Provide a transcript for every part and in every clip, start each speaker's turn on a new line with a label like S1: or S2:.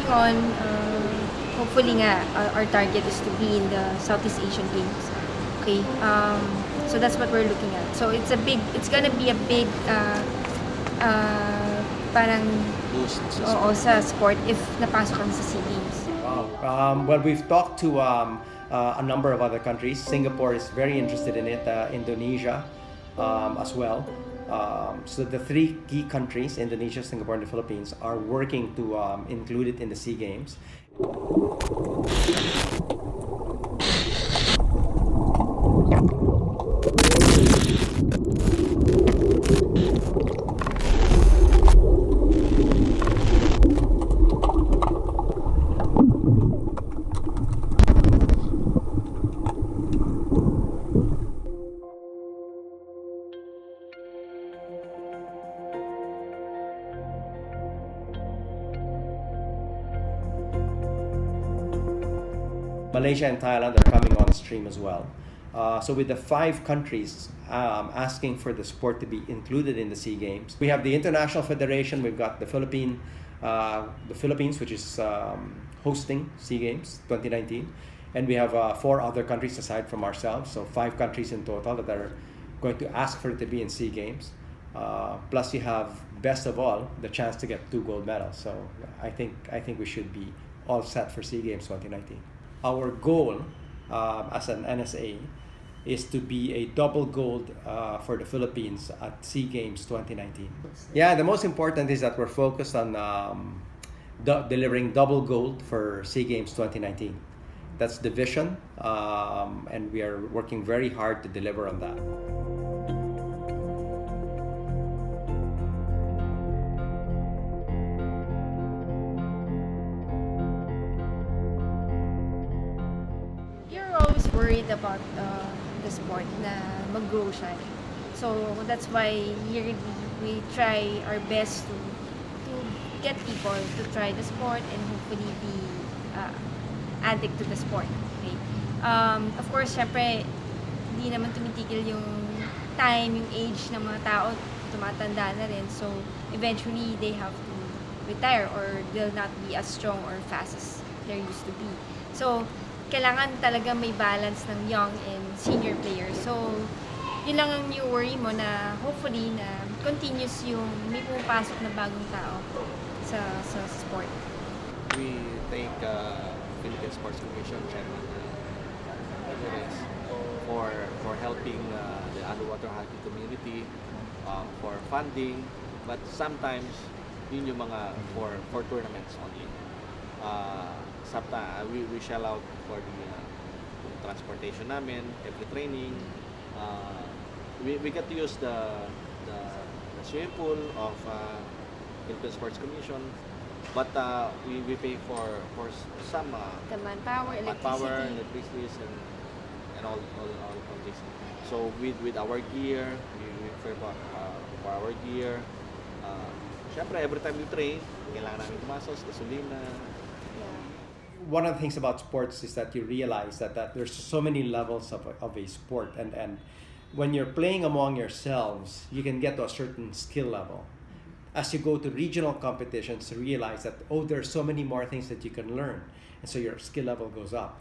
S1: working on, hopefully nga, our target is to be in the Southeast Asian Games. Okay, so that's what we're looking at. So it's gonna be a big, parang
S2: Boost sa
S1: oo,
S2: sport.
S1: sa sport if napasok kami sa SEA Games.
S3: Wow. Well, we've talked to a number of other countries. Singapore is very interested in it, Indonesia as well. So the three key countries, Indonesia, Singapore, and the Philippines, are working to include it in the SEA Games. Malaysia and Thailand are coming on stream as well. So with the 5 countries asking for the sport to be included in the SEA Games, we have the International Federation. We've got the Philippines, which is hosting SEA Games 2019, and we have 4 other countries aside from ourselves. So 5 countries in total that are going to ask for it to be in SEA Games. Plus, you have best of all the chance to get 2 gold medals. So I think we should be all set for SEA Games 2019. Our goal as an NSA is to be a double gold for the Philippines at SEA Games 2019. Yeah, the most important is that we're focused on delivering double gold for SEA Games 2019. That's the vision, and we are working very hard to deliver on that.
S1: Worried about the sport na mag-grow siya. So that's why we try our best to get people to try the sport and hopefully be addict to the sport. Okay? Of course, syempre, hindi naman tumitigil yung time, yung age ng mga tao, tumatanda na rin. So eventually, they have to retire or they'll not be as strong or fast as they used to be. So kailangan talaga may balance ng young and senior players. So, yun lang ang yung worry mo na hopefully na continuous yung may pumapasok na bagong tao sa sport.
S2: We thank Philippine Sports Commission Chairman Alvarez for helping the underwater hockey community for funding, but sometimes yun yung mga for tournaments only. Sometimes we shell out for the transportation namin, every training. We get to use the swimming pool of Philippine Sports Commission, but we pay for some
S1: The manpower,
S2: electricity, and all this. So with our gear, we pay for our gear. Syempre, every time we train, kailangan namin tumasos, gasolina.
S3: One of the things about sports is that you realize that there's so many levels of a sport, and when you're playing among yourselves, you can get to a certain skill level. As you go to regional competitions, you realize that there's so many more things that you can learn, and so your skill level goes up.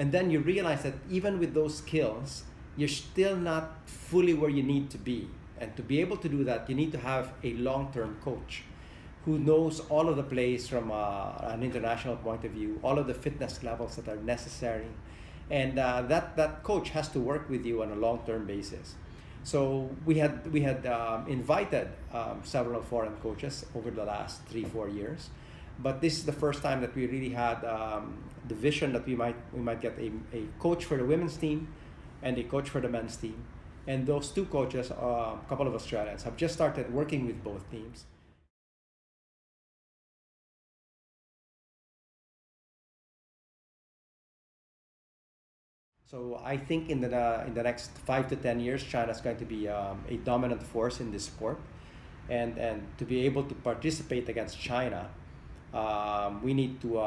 S3: And then you realize that even with those skills, you're still not fully where you need to be. And to be able to do that, you need to have a long-term coach who knows all of the plays from an international point of view, all of the fitness levels that are necessary, and that coach has to work with you on a long-term basis. So we had invited several foreign coaches over the last 3-4 years, but this is the first time that we really had the vision that we might get a coach for the women's team and a coach for the men's team, and those 2 coaches, a couple of Australians, have just started working with both teams. So I think in the next 5 to 10 years, China is going to be a dominant force in this sport, and to be able to participate against China, we need to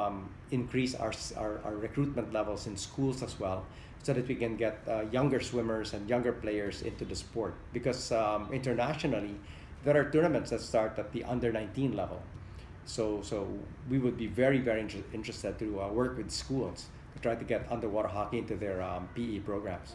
S3: increase our recruitment levels in schools as well, so that we can get younger swimmers and younger players into the sport. Because internationally, there are tournaments that start at the under 19 level. So we would be very interested to work with schools to try to get underwater hockey into their PE programs.